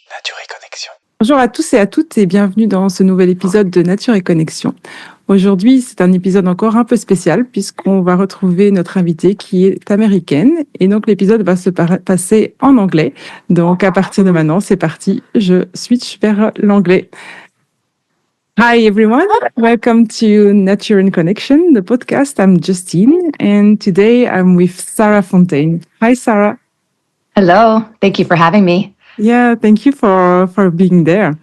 Nature et Connexion. Bonjour à tous et à toutes et bienvenue dans ce nouvel épisode de Nature et Connexion. Aujourd'hui, c'est un épisode encore un peu spécial puisqu'on va retrouver notre invitée qui est américaine et donc l'épisode va se passer en anglais. Donc à partir de maintenant, c'est parti, je switch vers l'anglais. Hi everyone, welcome to Nature and Connection, the podcast. I'm Justine and today I'm with Sarah Fontaine. Hi Sarah. Hello, thank you for having me. Yeah, thank you for being there.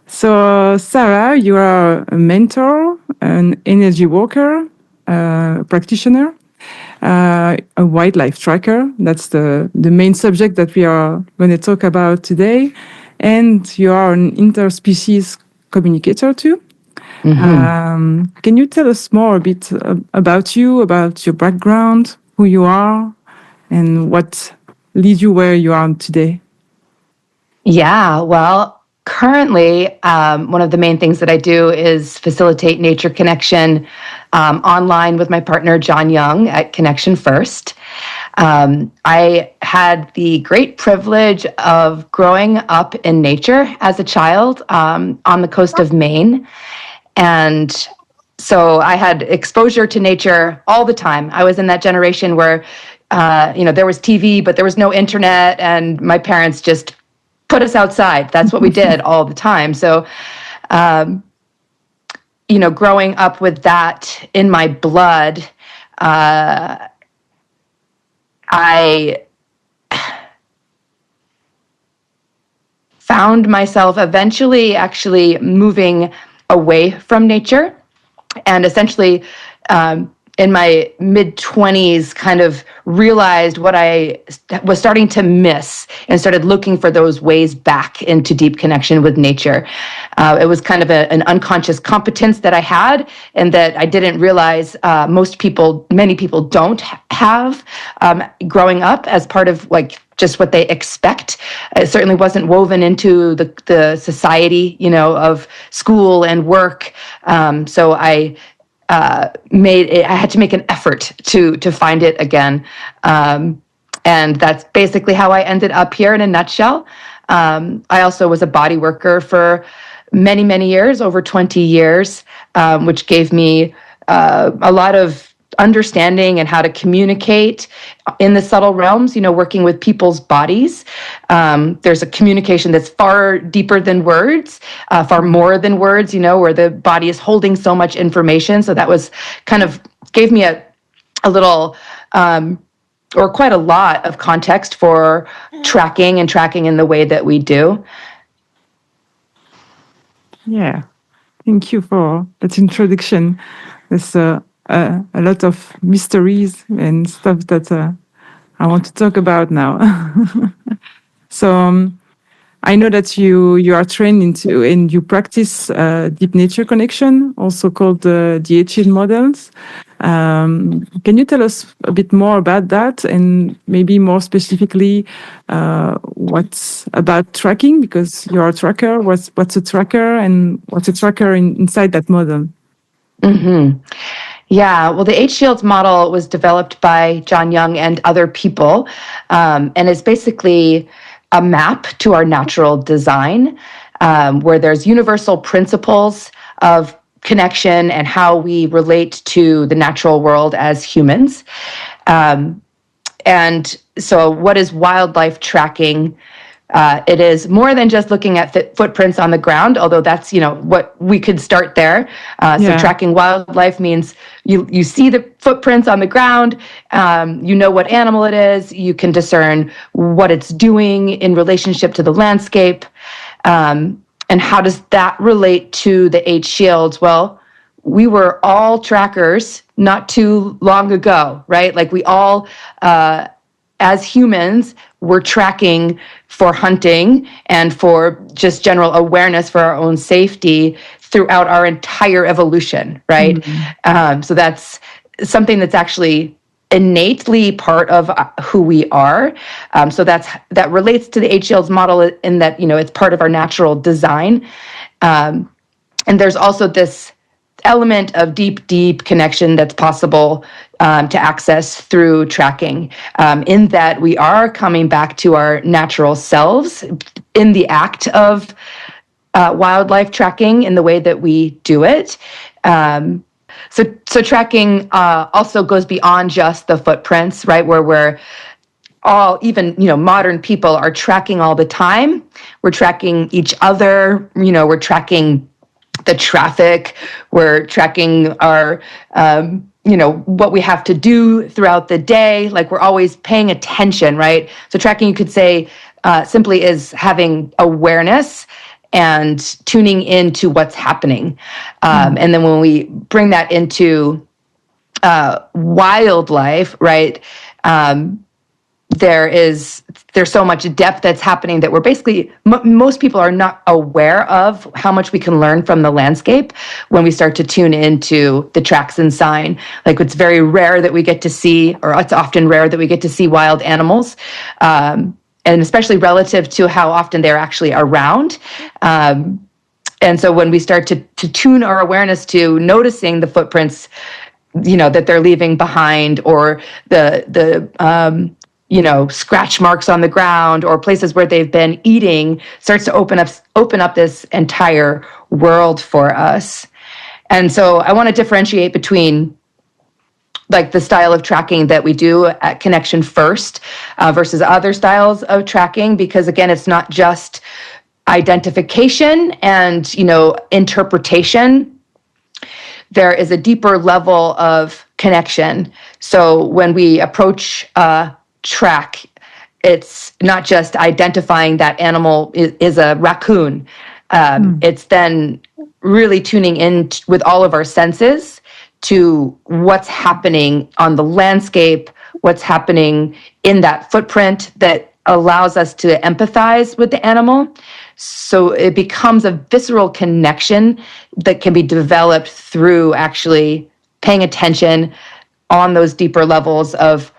So, Sarah, you are a mentor, an energy worker, practitioner, a wildlife tracker. That's the main subject that we are going to talk about today. And you are an interspecies communicator too. Mm-hmm. Can you tell us more a bit about you, about your background, who you are, and what leads you where you are today? Yeah, well, currently, one of the main things that I do is facilitate nature connection online with my partner, Jon Young, at Connexion First. I had the great privilege of growing up in nature as a child on the coast of Maine. And so I had exposure to nature all the time. I was in that generation where, there was TV, but there was no internet, and my parents just put us outside. That's what we did all the time. So, growing up with that in my blood, I found myself eventually actually moving away from nature, and essentially in my mid-20s kind of realized what I was starting to miss and started looking for those ways back into deep connection with nature. It was kind of an unconscious competence that I had and that I didn't realize many people don't have growing up as part of just what they expect. It certainly wasn't woven into the society, of school and work. So I had to make an effort to find it again. And that's basically how I ended up here in a nutshell. I also was a body worker for many, many years, over 20 years, which gave me a lot of understanding and how to communicate in the subtle realms, working with people's bodies. There's a communication that's far deeper than words, far more than words, where the body is holding so much information. So that was kind of gave me a little, or quite a lot of context for tracking in the way that we do. Yeah, thank you for that introduction. There's a lot of mysteries and stuff that I want to talk about now. So I know that you are trained and you practice deep nature connection, also called the H models. Can you tell us a bit more about that, and maybe more specifically what's about tracking, because you're a tracker. What's a tracker, and what's a tracker inside that model? Mm-hmm. Yeah, well, the H-Shields model was developed by Jon Young and other people, and is basically a map to our natural design, where there's universal principles of connection and how we relate to the natural world as humans. And so what is wildlife tracking? It is more than just looking at footprints on the ground, although that's, what we could start there. So tracking wildlife means you see the footprints on the ground, you know what animal it is, you can discern what it's doing in relationship to the landscape. And how does that relate to the H-Shields? Well, we were all trackers not too long ago, right? Like we all, as humans, we're tracking for hunting and for just general awareness for our own safety throughout our entire evolution, right? Mm-hmm. So that's something that's actually innately part of who we are. So that relates to the H-Shields model in that, it's part of our natural design. And there's also this element of deep connection that's possible to access through tracking, in that we are coming back to our natural selves in the act of wildlife tracking in the way that we do it. So tracking also goes beyond just the footprints, right? Where we're all, even, modern people are tracking all the time. We're tracking each other, we're tracking the traffic, we're tracking our, what we have to do throughout the day. Like, we're always paying attention, right? So tracking, you could say, simply is having awareness and tuning into what's happening. And then when we bring that into wildlife, right, there's so much depth that's happening that we're basically, most people are not aware of how much we can learn from the landscape when we start to tune into the tracks and sign. Like, it's very rare that we get to see, or it's often rare that we get to see wild animals, and especially relative to how often they're actually around. And so when we start to tune our awareness to noticing the footprints, that they're leaving behind, or the scratch marks on the ground, or places where they've been eating, starts to open up this entire world for us. And so I want to differentiate between, like, the style of tracking that we do at Connexion first versus other styles of tracking, because, again, it's not just identification and, interpretation. There is a deeper level of connection. So when we approach track, it's not just identifying that animal is a raccoon. It's then really tuning in with all of our senses to what's happening on the landscape, what's happening in that footprint that allows us to empathize with the animal. So it becomes a visceral connection that can be developed through actually paying attention on those deeper levels of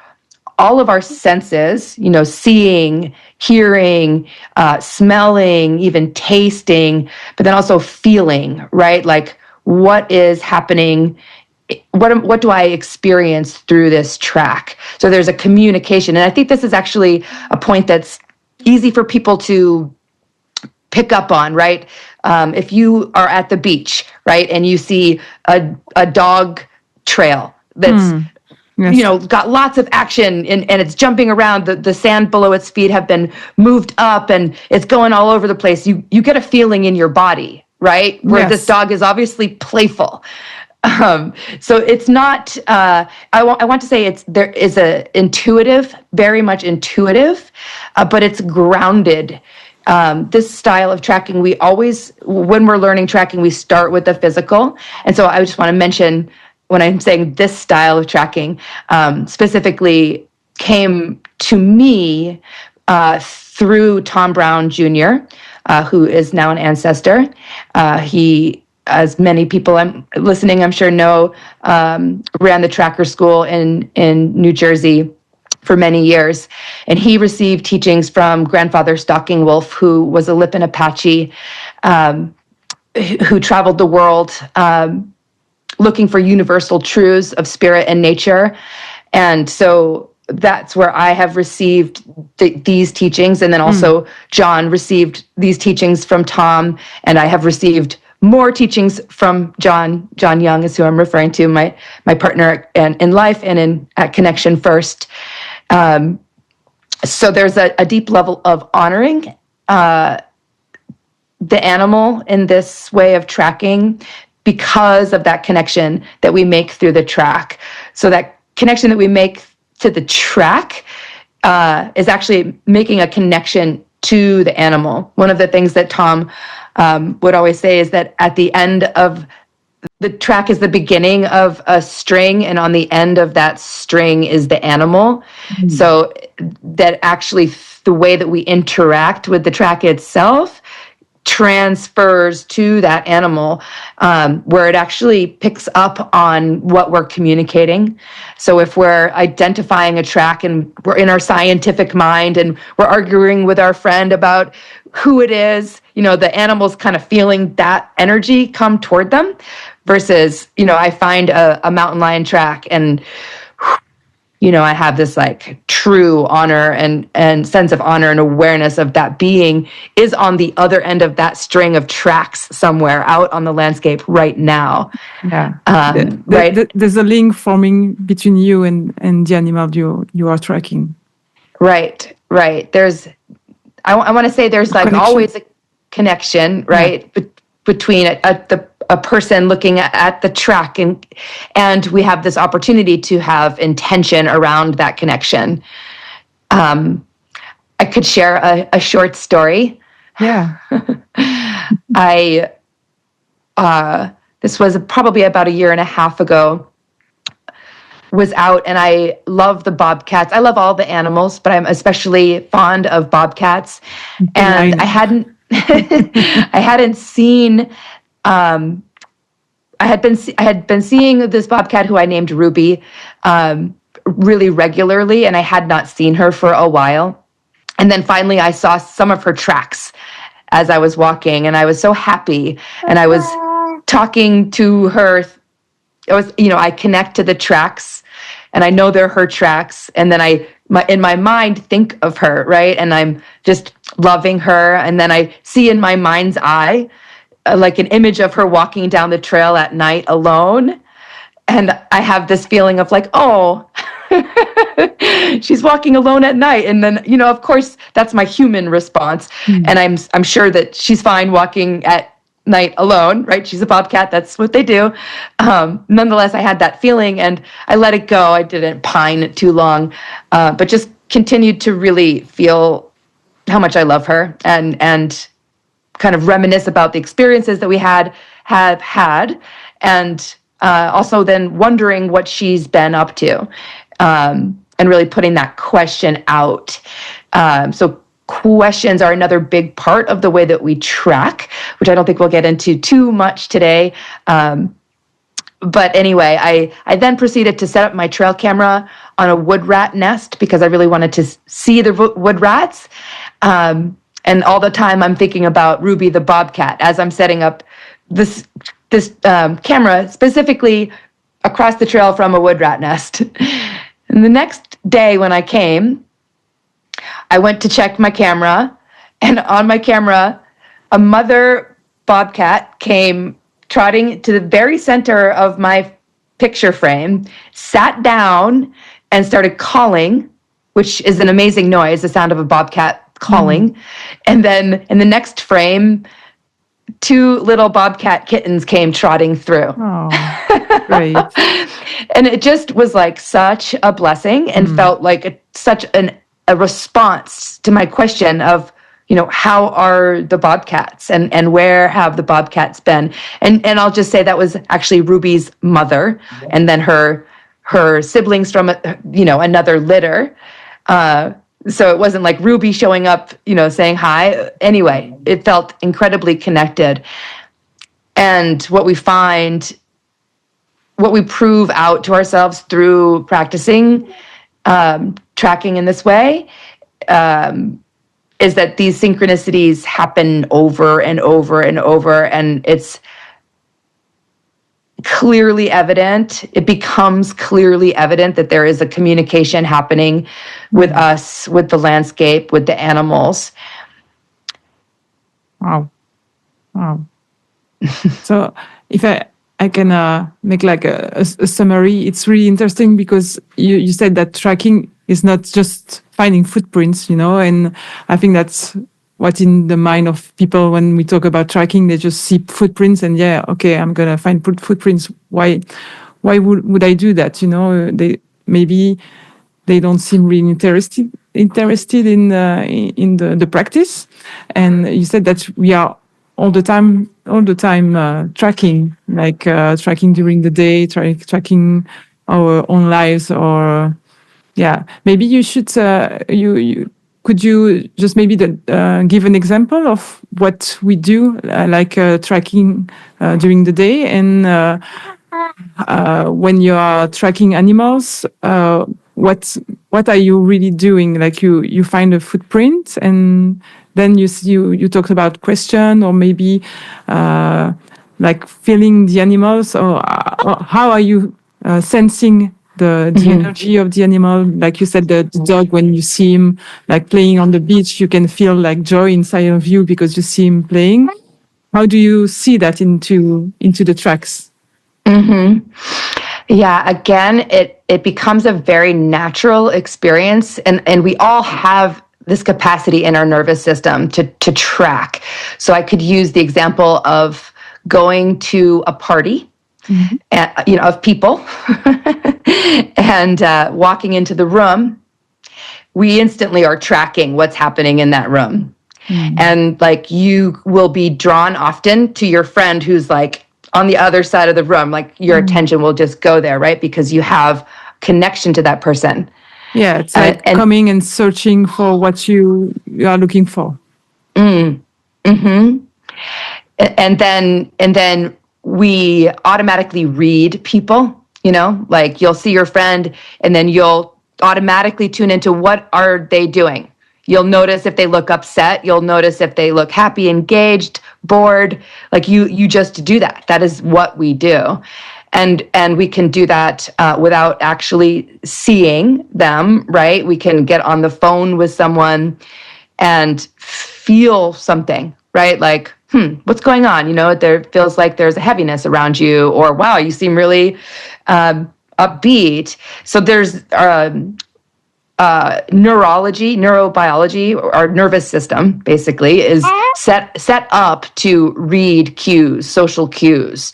all of our senses, seeing, hearing, smelling, even tasting, but then also feeling, right? Like, what is happening? What do I experience through this track? So there's a communication. And I think this is actually a point that's easy for people to pick up on, right? If you are at the beach, right, and you see a dog trail that's Yes. got lots of action, and it's jumping around. The sand below its feet have been moved up, and it's going all over the place. You get a feeling in your body, right? Where Yes. this dog is obviously playful. So it's not, I want to say there is a intuitive, very much intuitive, but it's grounded. This style of tracking, we always, when we're learning tracking, we start with the physical. And so I just want to mention, when I'm saying this style of tracking, specifically came to me through Tom Brown Jr., who is now an ancestor. He, as many people listening, I'm sure know, ran the tracker school in New Jersey for many years. And he received teachings from grandfather Stalking Wolf, who was a Lipan Apache, who traveled the world looking for universal truths of spirit and nature. And so that's where I have received these teachings. And then also Jon received these teachings from Tom, and I have received more teachings from Jon Young is who I'm referring to, my partner in life and at Connexion first. So there's a deep level of honoring the animal in this way of tracking because of that connection that we make through the track. So that connection that we make to the track is actually making a connection to the animal. One of the things that Tom would always say is that at the end of the track is the beginning of a string, and on the end of that string is the animal. So that actually the way that we interact with the track itself transfers to that animal, where it actually picks up on what we're communicating. So if we're identifying a track and we're in our scientific mind and we're arguing with our friend about who it is, the animal's kind of feeling that energy come toward them, versus, I find a mountain lion track and I have this like true honor and sense of honor and awareness of that being is on the other end of that string of tracks somewhere out on the landscape right now. Yeah. Right. There's a link forming between you and the animal you are tracking. Right. I want to say there's like connection. Always a connection, right? Yeah. Between a person looking at the track, and we have this opportunity to have intention around that connection. I could share a short story. Yeah. This was probably about a year and a half ago, was out, and I love the bobcats. I love all the animals, but I'm especially fond of bobcats. And I hadn't seen, I had been seeing this bobcat who I named Ruby really regularly, and I had not seen her for a while. And then finally I saw some of her tracks as I was walking, and I was so happy. And I was talking to her. I connect to the tracks, and I know they're her tracks. And then in my mind, think of her, right? And I'm just loving her. And then I see in my mind's eye, like an image of her walking down the trail at night alone. And I have this feeling of like, oh, she's walking alone at night. And then, of course, that's my human response. And I'm sure that she's fine walking at night alone, right? She's a bobcat. That's what they do. Nonetheless, I had that feeling and I let it go. I didn't pine too long, but just continued to really feel how much I love her and kind of reminisce about the experiences that we have had, and also then wondering what she's been up to, and really putting that question out. So questions are another big part of the way that we track, which I don't think we'll get into too much today. But anyway, I then proceeded to set up my trail camera on a wood rat nest because I really wanted to see the wood rats. And all the time I'm thinking about Ruby the bobcat as I'm setting up this camera specifically across the trail from a wood rat nest. And the next day when I came, I went to check my camera, and on my camera, a mother bobcat came trotting to the very center of my picture frame, sat down, and started calling, which is an amazing noise, the sound of a bobcat calling. And then in the next frame, 2 little bobcat kittens came trotting through. Oh, great. And it just was like such a blessing and felt like such a response to my question of, how are the bobcats and where have the bobcats been? And I'll just say that was actually Ruby's mother, and then her siblings from, another litter. So it wasn't like Ruby showing up, saying hi. Anyway, it felt incredibly connected. And what we prove out to ourselves through practicing tracking in this way, is that these synchronicities happen over and over and over, and it's clearly evident. It becomes clearly evident that there is a communication happening with us, with the landscape, with the animals. Wow. So if I can make like a summary, it's really interesting because you said that tracking is not just finding footprints, and I think that's what in the mind of people when we talk about tracking, they just see footprints and I'm going to find footprints. Why would I do that? They don't seem really interested in the practice. And you said that we are all the time tracking, like tracking during the day, tracking our own lives, or maybe you should could you just maybe give an example of what we do, tracking during the day, and when you are tracking animals, what are you really doing? Like you find a footprint, and then you talked about question, or maybe like feeling the animals, or how are you sensing the energy of the animal? Like you said, the dog, when you see him like playing on the beach, you can feel like joy inside of you because you see him playing. How do you see that into the tracks? Yeah, again, it becomes a very natural experience, and we all have this capacity in our nervous system to track. So I could use the example of going to a party, of people, and walking into the room. We instantly are tracking what's happening in that room. And like you will be drawn often to your friend who's like on the other side of the room, like your attention will just go there, right? Because you have connection to that person. Yeah, it's like coming and searching for what you are looking for. And then we automatically read people, like you'll see your friend and then you'll automatically tune into what are they doing. You'll notice if they look upset. You'll notice if they look happy, engaged, bored. Like you just do that. That is what we do. And we can do that without actually seeing them, right? We can get on the phone with someone and feel something, right? Like, what's going on? There feels like there's a heaviness around you, or wow, you seem really upbeat. So there's neurobiology, our nervous system basically is set up to read cues, social cues.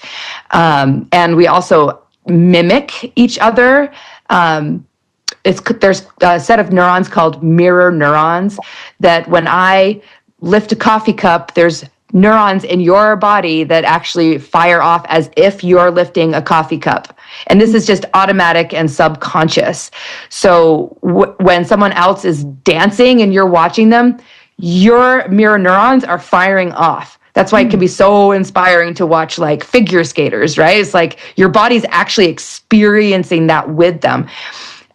And we also mimic each other. There's a set of neurons called mirror neurons that when I lift a coffee cup, there's neurons in your body that actually fire off as if you're lifting a coffee cup. And this is just automatic and subconscious. So when someone else is dancing and you're watching them, your mirror neurons are firing off. That's why it can be so inspiring to watch like figure skaters, right? It's like your body's actually experiencing that with them.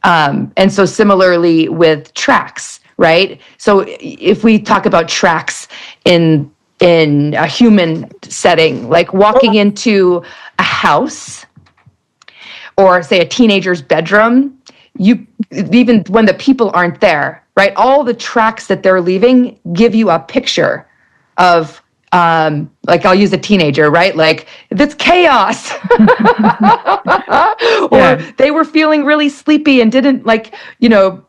And so similarly with tracks, right? So if we talk about tracks in a human setting, like walking into a house or say a teenager's bedroom, even when the people aren't there, right? All the tracks that they're leaving give you a picture of, like I'll use a teenager, right? Like that's chaos. Or they were feeling really sleepy and didn't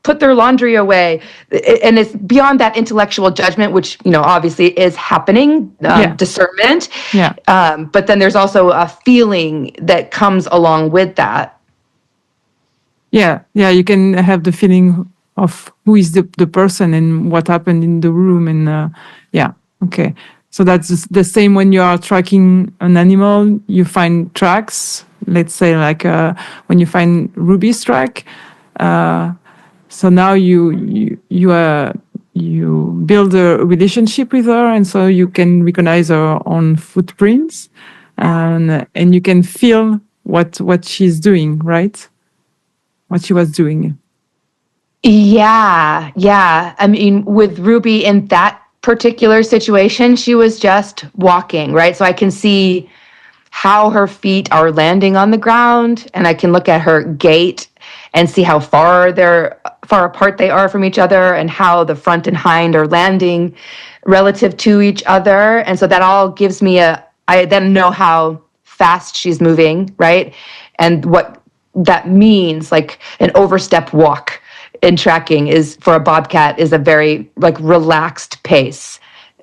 put their laundry away. And it's beyond that intellectual judgment, which, obviously is happening, discernment. Yeah. But then there's also a feeling that comes along with that. Yeah. You can have the feeling of who is the person and what happened in the room. And okay. So that's the same when you are tracking an animal, you find tracks, let's say like when you find Ruby's track. So now you build a relationship with her, and so you can recognize her own footprints, and you can feel what she's doing, right? What she was doing. Yeah. I mean, with Ruby in that particular situation, she was just walking, right? So I can see how her feet are landing on the ground, and I can look at her gait and see how far apart they are from each other, and how the front and hind are landing relative to each other. And so that all gives me I then know how fast she's moving, right? And what that means, like an overstep walk in tracking is for a bobcat is a very relaxed pace.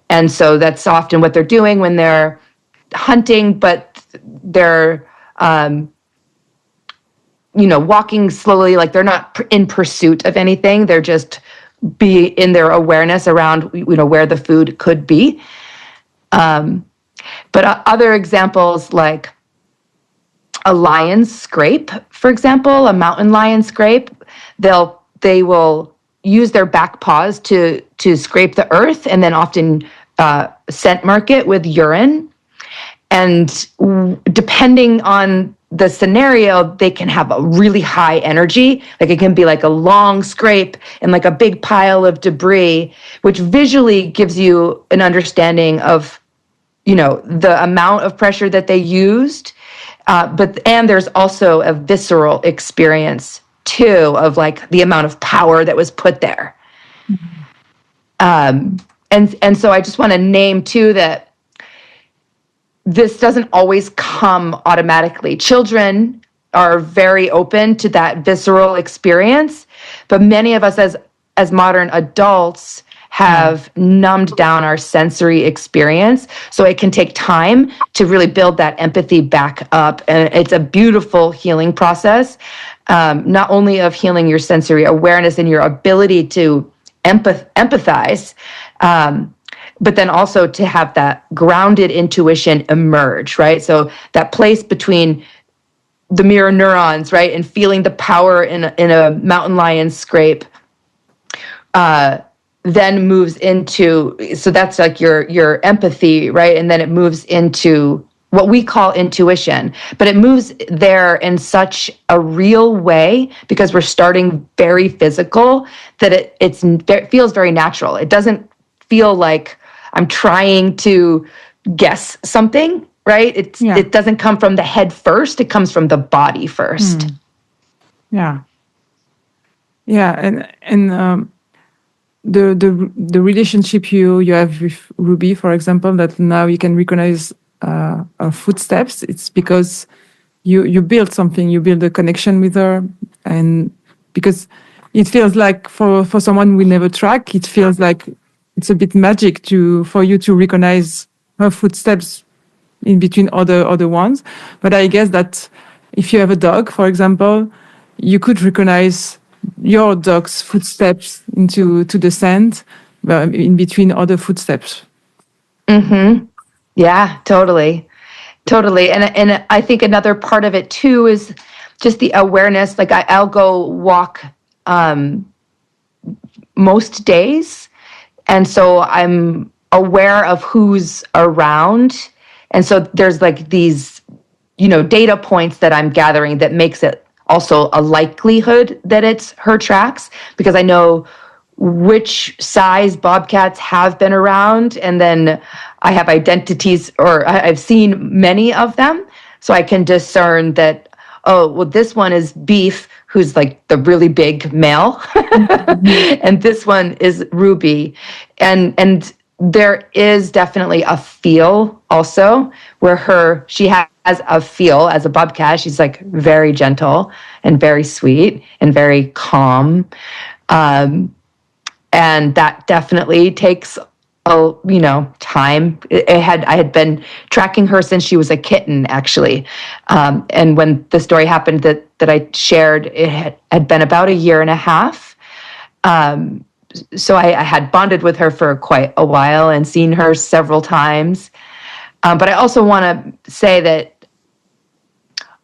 And so that's often what they're doing when they're hunting, but they're, walking slowly, like they're not in pursuit of anything. They're just be in their awareness around, where the food could be. But other examples like a lion's scrape, for example, a mountain lion scrape, they will, use their back paws to scrape the earth, and then often scent mark it with urine. And depending on the scenario, they can have a really high energy. Like it can be like a long scrape and like a big pile of debris, which visually gives you an understanding of, the amount of pressure that they used. And there's also a visceral experience too of like the amount of power that was put there. And so I just want to name too that this doesn't always come automatically. Children are very open to that visceral experience, but many of us as modern adults have numbed down our sensory experience. So it can take time to really build that empathy back up. And it's a beautiful healing process, not only of healing your sensory awareness and your ability to empathize, but then also to have that grounded intuition emerge, right? So that place between the mirror neurons, right, and feeling the power in a mountain lion scrape, then moves into, so that's like your empathy, right? And then it moves into what we call intuition, but it moves there in such a real way because we're starting very physical that it feels very natural. It doesn't feel like I'm trying to guess something, right? It doesn't come from the head first. It comes from the body first. Yeah. And the relationship you have with Ruby, for example, that now you can recognize her footsteps. It's because you build something. You build a connection with her, and because it feels like for someone we never track, it feels like it's a bit magic for you to recognize her footsteps in between other ones. But I guess that if you have a dog, for example, you could recognize your dog's footsteps to the sand in between other footsteps. Mm-hmm. Yeah, totally. And I think another part of it too is just the awareness. Like I'll go walk most days, and so I'm aware of who's around. And so there's like these, data points that I'm gathering that makes it also a likelihood that it's her tracks, because I know which size bobcats have been around. And then I have identities, or I've seen many of them. So I can discern that, oh, well, this one is Beef, who's like the really big male. And this one is Ruby. And there is definitely a feel also where she has a feel as a bobcat. She's like very gentle and very sweet and very calm. And that definitely takes time. I had been tracking her since she was a kitten, actually. And when the story happened that I shared, it had been about 1.5 years. So I had bonded with her for quite a while and seen her several times. But I also want to say that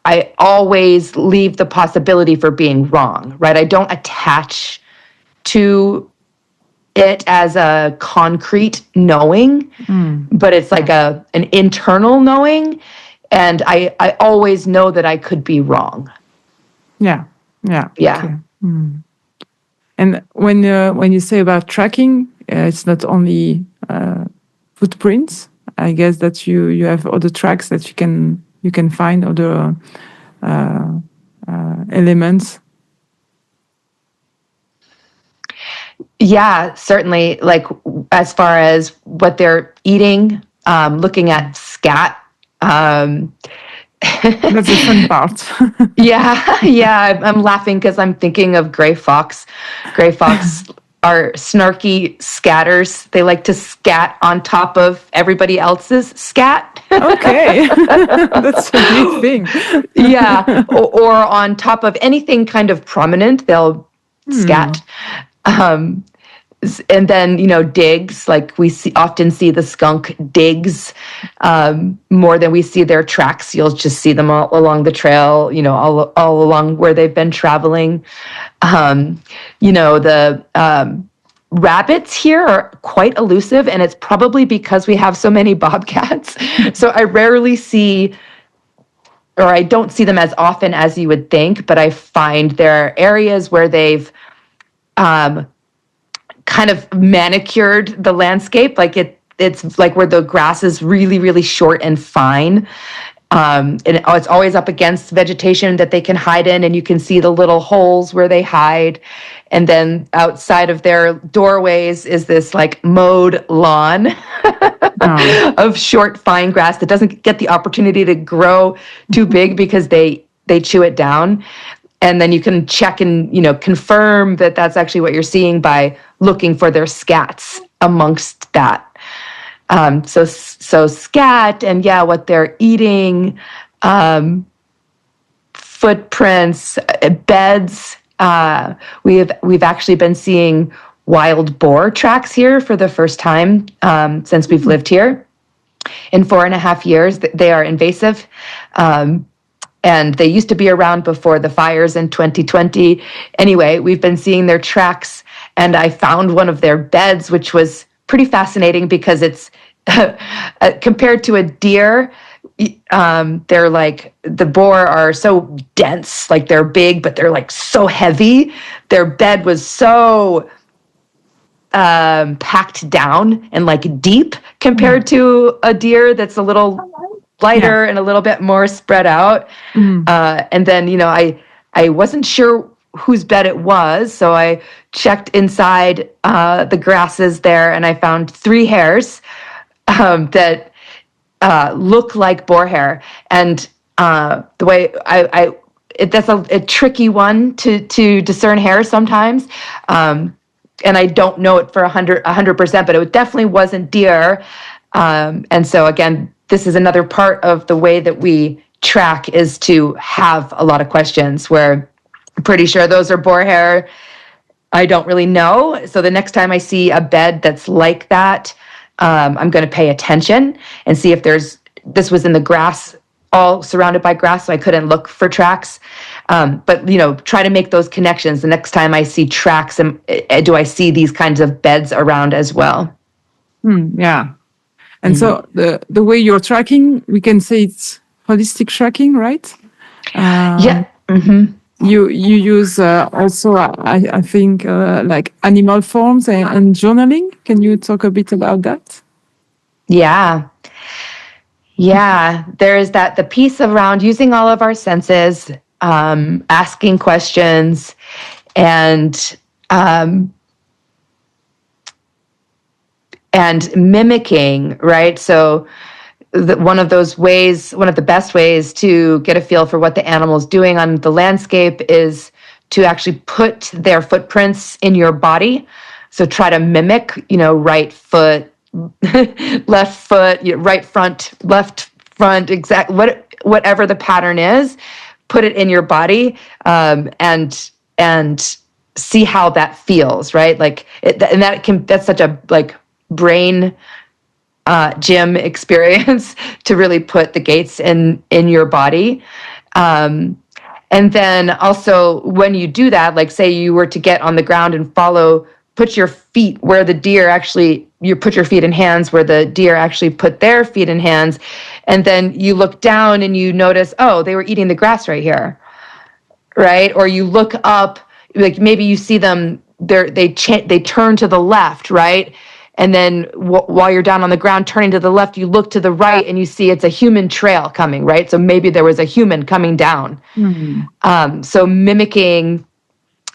I always leave the possibility for being wrong, right? I don't attach to it as a concrete knowing, but it's like an internal knowing. And I always know that I could be wrong. Yeah. Okay. And when you say about tracking, it's not only footprints. I guess that you have other tracks that you can find other elements. Yeah, certainly. Like as far as what they're eating, looking at scat. That's the fun part. Yeah. I'm laughing because I'm thinking of gray fox. Gray fox are snarky scatters. They like to scat on top of everybody else's scat. Okay, that's a big thing. Yeah, or on top of anything kind of prominent, they'll scat. and then, digs, like we often see the skunk digs more than we see their tracks. You'll just see them all along the trail, all along where they've been traveling. The rabbits here are quite elusive, and it's probably because we have so many bobcats. So I rarely see, or I don't see them as often as you would think, but I find there are areas where they've kind of manicured the landscape, like it's like where the grass is really, really short and fine. And it's always up against vegetation that they can hide in, and you can see the little holes where they hide. And then outside of their doorways is this like mowed lawn of short, fine grass that doesn't get the opportunity to grow too big because they chew it down. And then you can check and, confirm that that's actually what you're seeing by looking for their scats amongst that. So scat and what they're eating, footprints, beds. We've actually been seeing wild boar tracks here for the first time since we've lived here. In 4.5 years, they are invasive. And they used to be around before the fires in 2020. Anyway, we've been seeing their tracks, and I found one of their beds, which was pretty fascinating because it's compared to a deer. They're like, the boar are so dense, like they're big, but they're like so heavy. Their bed was so packed down and like deep compared to a deer that's a little lighter and a little bit more spread out. And then, I wasn't sure whose bed it was, so I checked inside the grasses there, and I found 3 hairs that look like boar hair. And the way that's a tricky one to discern hair sometimes. And I don't know it for 100%, but it definitely wasn't deer. And so again, this is another part of the way that we track, is to have a lot of questions where I'm pretty sure those are boar hair. I don't really know. So the next time I see a bed that's like that, I'm going to pay attention and see if this was in the grass, all surrounded by grass, so I couldn't look for tracks. But, try to make those connections. The next time I see tracks, do I see these kinds of beds around as well? Yeah. And so the way you're tracking, we can say it's holistic tracking, right? Yeah. You use also, I think, like animal forms and journaling. Can you talk a bit about that? Yeah. There is the piece around using all of our senses, asking questions, and mimicking, right? So one of the best ways to get a feel for what the animal's doing on the landscape is to actually put their footprints in your body. So try to mimic, right foot, left foot, right front, left front, whatever the pattern is, put it in your body, and see how that feels, right? Like, that's such a brain gym experience to really put the gates in your body. And then also when you do that, like say you were to get on the ground and put your feet where the deer actually, you put your feet in hands where the deer actually put their feet in hands. And then you look down and you notice, oh, they were eating the grass right here. Right. Or you look up, like maybe you see them, they turn to the left. Right. And then while you're down on the ground, turning to the left, you look to the right and you see it's a human trail coming, right? So maybe there was a human coming down. So mimicking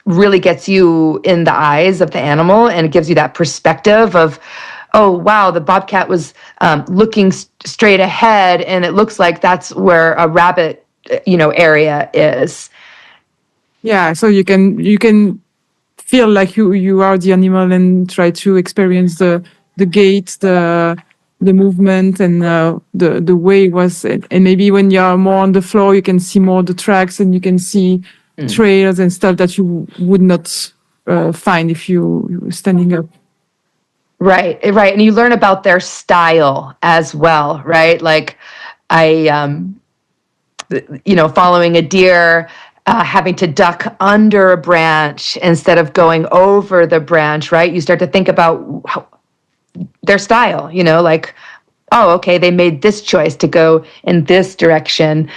really gets you in the eyes of the animal, and it gives you that perspective of, oh, wow, the bobcat was looking straight ahead, and it looks like that's where a rabbit, area is. Yeah, so you can feel like you are the animal and try to experience the gait, the movement, and the way it was. And maybe when you're more on the floor, you can see more the tracks, and you can see trails and stuff that you would not find if you were standing up. Right, right. And you learn about their style as well, right? Like following a deer, having to duck under a branch instead of going over the branch, right? You start to think about their style, like, oh, okay, they made this choice to go in this direction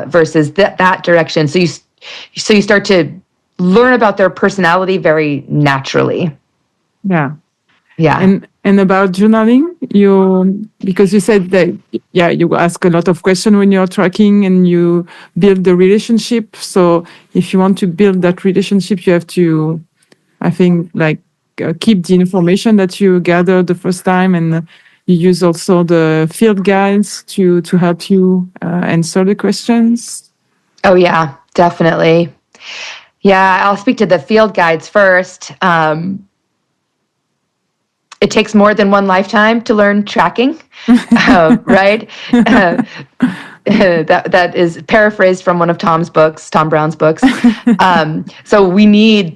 versus that direction. So you start to learn about their personality very naturally. Yeah. Yeah. And about journaling, because you said that, you ask a lot of questions when you're tracking and you build the relationship. So if you want to build that relationship, you have to, I think, keep the information that you gathered the first time, and you use also the field guides to help you answer the questions. Oh, yeah, definitely. Yeah, I'll speak to the field guides first. It takes more than one lifetime to learn tracking, right? That is paraphrased from one of Tom Brown's books. So we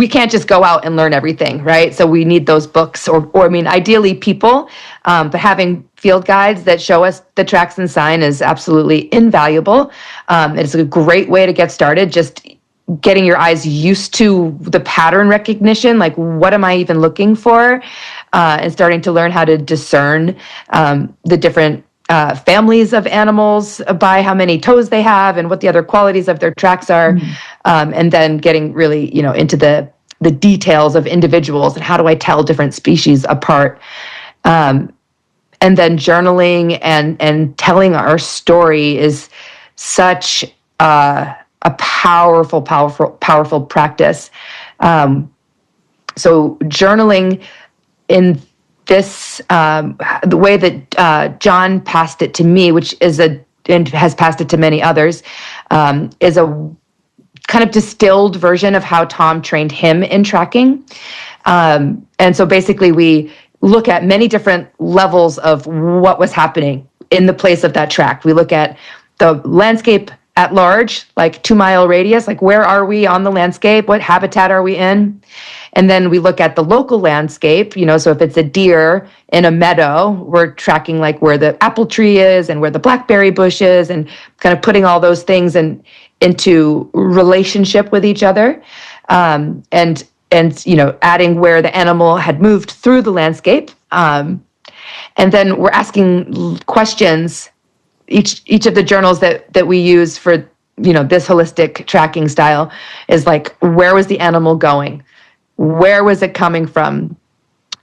can't just go out and learn everything, right? So we need those books, or ideally people, but having field guides that show us the tracks and sign is absolutely invaluable. It's a great way to get started, just getting your eyes used to the pattern recognition, like what am I even looking for, and starting to learn how to discern the different families of animals by how many toes they have and what the other qualities of their tracks are, and then getting really into the details of individuals and how do I tell different species apart, and then journaling and telling our story is such a powerful practice. So journaling in this, the way that Jon passed it to me, which is and has passed it to many others, is a kind of distilled version of how Tom trained him in tracking. And so basically we look at many different levels of what was happening in the place of that track. We look at the landscape at large, like 2-mile radius, like where are we on the landscape? What habitat are we in? And then we look at the local landscape, so if it's a deer in a meadow, we're tracking like where the apple tree is and where the blackberry bush is, and kind of putting all those things into relationship with each other. And adding where the animal had moved through the landscape. And then we're asking questions. Each of the journals that we use for this holistic tracking style is like, where was the animal going? Where was it coming from?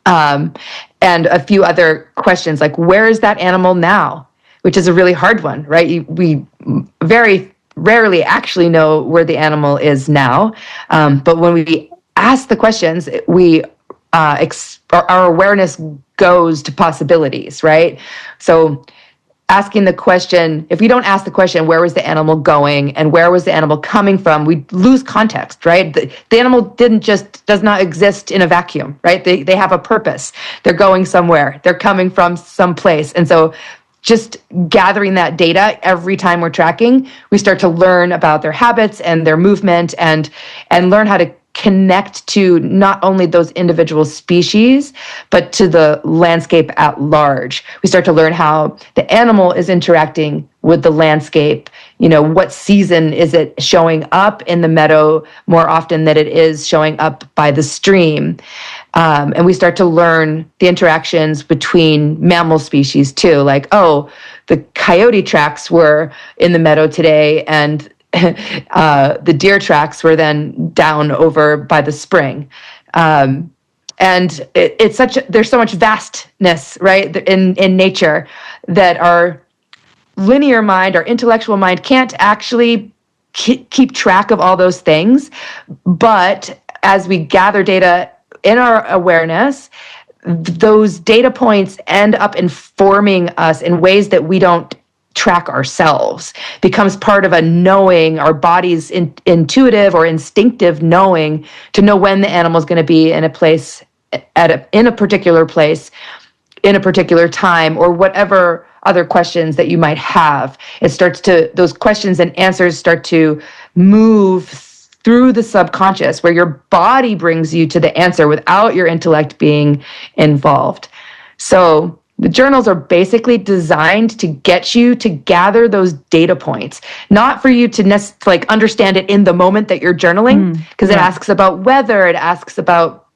And a few other questions like, where is that animal now? Which is a really hard one, right? We very rarely actually know where the animal is now. But when we ask the questions, our awareness goes to possibilities, right? So asking the question, if we don't ask the question, where was the animal going and where was the animal coming from, we lose context, right? The animal does not exist in a vacuum, right? They have a purpose. They're going somewhere. They're coming from someplace. And so just gathering that data every time we're tracking, we start to learn about their habits and their movement and learn how to connect to not only those individual species, but to the landscape at large. We start to learn how the animal is interacting with the landscape. What season is it showing up in the meadow more often than it is showing up by the stream? And we start to learn the interactions between mammal species too. Like, oh, the coyote tracks were in the meadow today, and the deer tracks were then down over by the spring. And there's so much vastness, right, in nature, that our linear mind, our intellectual mind, can't actually keep track of all those things. But as we gather data in our awareness, those data points end up informing us in ways that we don't track ourselves. Becomes part of a knowing, our body's intuitive or instinctive knowing to know when the animal is going to be in a place in a particular place in a particular time, or whatever other questions that you might have. Those questions and answers start to move through the subconscious, where your body brings you to the answer without your intellect being involved. So the journals are basically designed to get you to gather those data points, not for you to like understand it in the moment that you're journaling, because it asks about weather, it asks about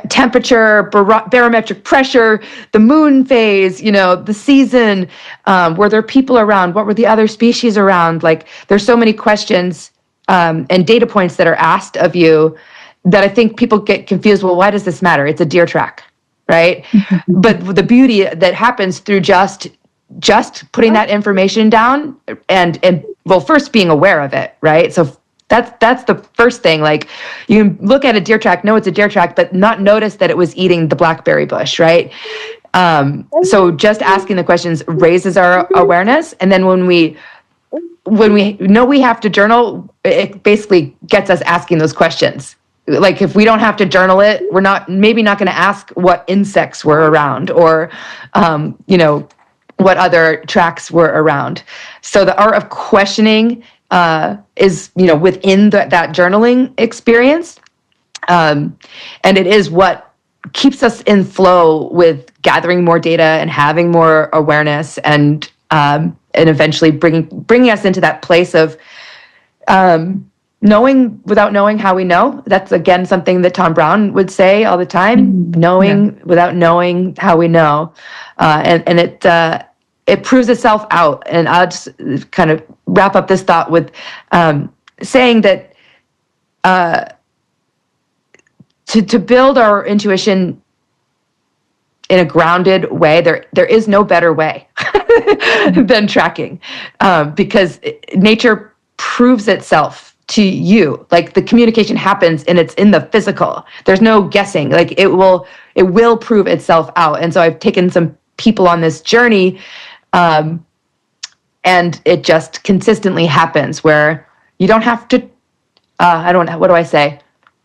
temperature, barometric pressure, the moon phase, the season, were there people around? What were the other species around? Like, there's so many questions and data points that are asked of you that I think people get confused. Well, why does this matter? It's a deer track, right? But the beauty that happens through just putting that information down and well, first being aware of it, right? So that's the first thing. Like, you can look at a deer track, know it's a deer track, but not notice that it was eating the blackberry bush, right? So just asking the questions raises our awareness. And then when we know we have to journal, it basically gets us asking those questions. Like, if we don't have to journal it, we're maybe not going to ask what insects were around, or, what other tracks were around. So the art of questioning is, within that journaling experience. And it is what keeps us in flow with gathering more data and having more awareness, and eventually bringing us into that place of knowing without knowing how we know. That's, again, something that Tom Brown would say all the time, knowing without knowing how we know. And it proves itself out. And I'll just kind of wrap up this thought with saying that to build our intuition in a grounded way, there is no better way than tracking, because nature proves itself to you. Like, the communication happens and it's in the physical. There's no guessing. Like, it will prove itself out. And so I've taken some people on this journey, and it just consistently happens, where you don't have to, what do I say?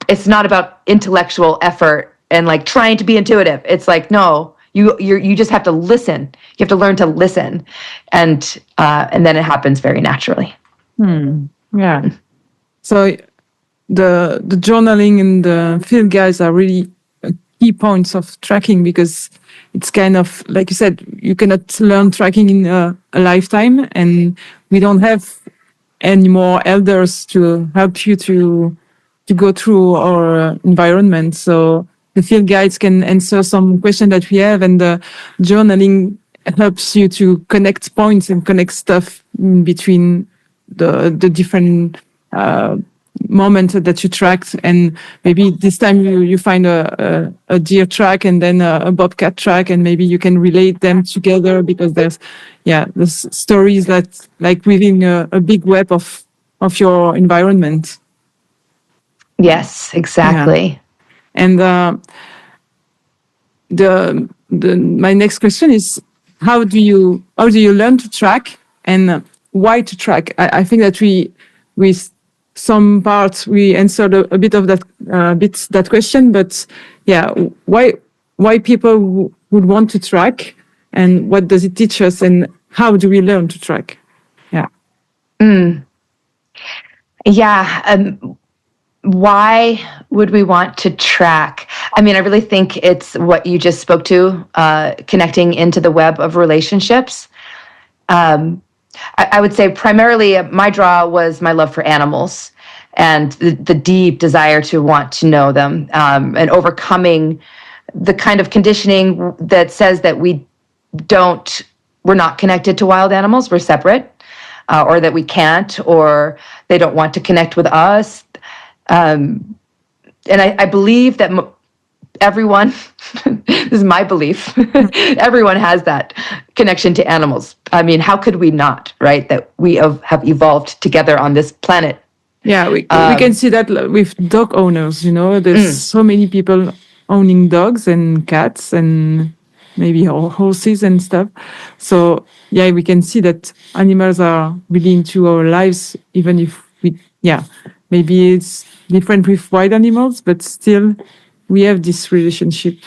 It's not about intellectual effort and like trying to be intuitive. It's like, no, you just have to listen. You have to learn to listen. And then it happens very naturally. Yeah. So the journaling and the field guides are really key points of tracking, because it's kind of, like you said, you cannot learn tracking in a lifetime, and we don't have any more elders to help you to go through our environment. So the field guides can answer some questions that we have, and the journaling helps you to connect points and connect stuff in between the different moment that you tracked. And maybe this time you find a deer track and then a bobcat track, and maybe you can relate them together, because there's stories that like within a big web of your environment. Yes, exactly. Yeah. And my next question is, how do you learn to track, and why to track? I think that we some parts we answered a bit of that question, but why people would want to track, and what does it teach us, and how do we learn to track? Why would we want to track? I mean, I really think it's what you just spoke to, connecting into the web of relationships. I would say primarily my draw was my love for animals, and the deep desire to want to know them, and overcoming the kind of conditioning that says that we're not connected to wild animals, we're separate, or that we can't, or they don't want to connect with us. And I believe that everyone, this is my belief, everyone has that connection to animals. I mean, how could we not, right? That we have evolved together on this planet. Yeah, we can see that with dog owners, there's so many people owning dogs and cats and maybe horses and stuff. So yeah, we can see that animals are really into our lives, even if maybe it's different with wild animals, but still we have this relationship.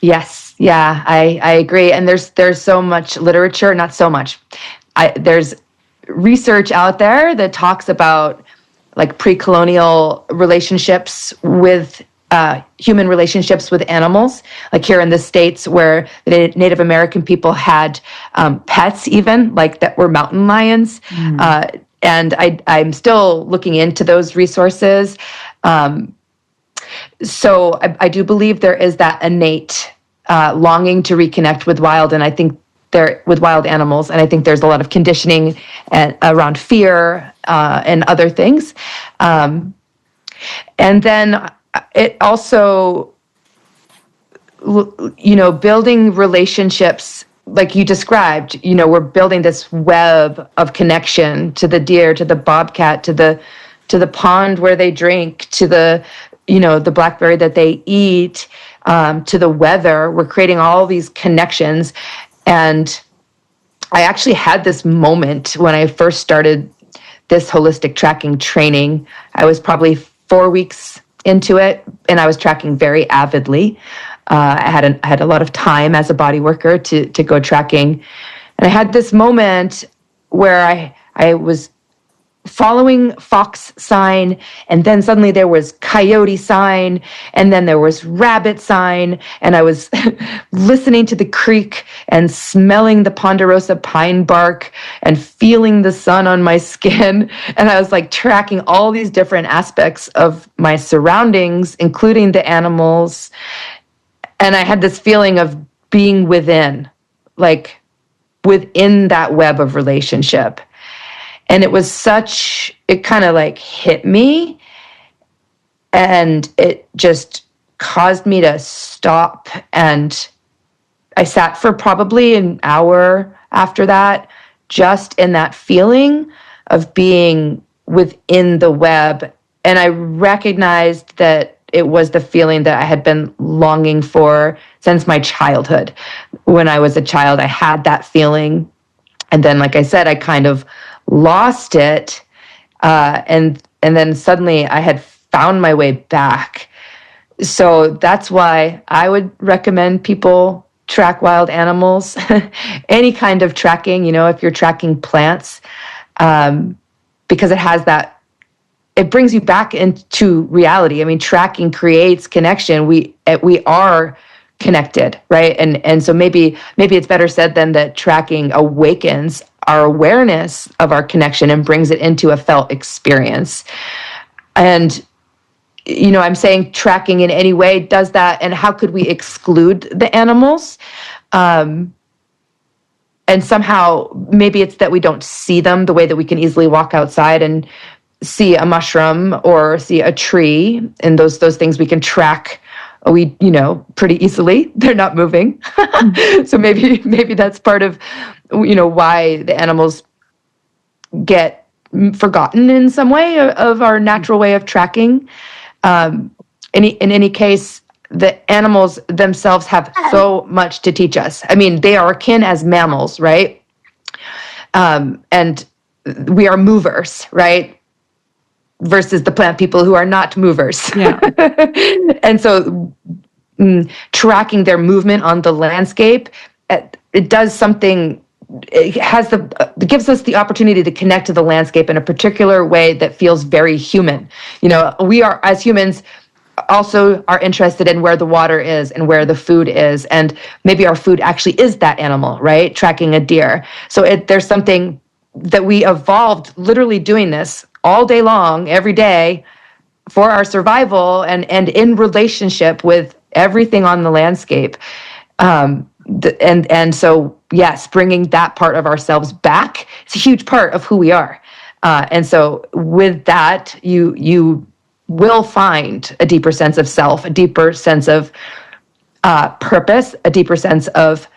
Yes, yeah, I agree. And there's so much literature, not so much. There's research out there that talks about like pre-colonial relationships with human relationships with animals, like here in the States where the Native American people had pets even, like that were mountain lions. And I'm still looking into those resources. So I do believe there is that innate longing to reconnect with wild, and I think with wild animals, and I think there's a lot of conditioning around fear and other things. And then it also, building relationships like you described, we're building this web of connection to the deer, to the bobcat, to the pond where they drink, to the blackberry that they eat, to the weather. We're creating all these connections. And I actually had this moment when I first started this holistic tracking training. I was probably 4 weeks into it, and I was tracking very avidly. I had a lot of time as a body worker to go tracking. And I had this moment where I was following fox sign, and then suddenly there was coyote sign, and then there was rabbit sign, and I was listening to the creek and smelling the ponderosa pine bark and feeling the sun on my skin, and I was like tracking all these different aspects of my surroundings, including the animals, and I had this feeling of being within that web of relationship. And it kind of like hit me, and it just caused me to stop. And I sat for probably an hour after that, just in that feeling of being within the web. And I recognized that it was the feeling that I had been longing for since my childhood. When I was a child, I had that feeling. And then, like I said, I kind of lost it, and then suddenly I had found my way back. So that's why I would recommend people track wild animals, any kind of tracking, if you're tracking plants, because it brings you back into reality. I mean, tracking creates connection. We are connected, right? And so maybe it's better said than that tracking awakens our awareness of our connection and brings it into a felt experience. And, I'm saying tracking in any way does that, and how could we exclude the animals? And somehow, maybe it's that we don't see them the way that we can easily walk outside and see a mushroom or see a tree, and those things we can track pretty easily. They're not moving. So maybe that's part of, why the animals get forgotten in some way of our natural way of tracking. In any case, the animals themselves have so much to teach us. I mean, they are akin as mammals, right? And we are movers, right? Versus the plant people who are not movers. Yeah. And so tracking their movement on the landscape, it does something. It gives us the opportunity to connect to the landscape in a particular way that feels very human. We are, as humans, also are interested in where the water is and where the food is, and maybe our food actually is that animal, right? Tracking a deer. So there's something that we evolved literally doing this all day long, every day, for our survival and in relationship with everything on the landscape. And so, yes, bringing that part of ourselves back is a huge part of who we are. And so with that, you will find a deeper sense of self, a deeper sense of purpose, a deeper sense of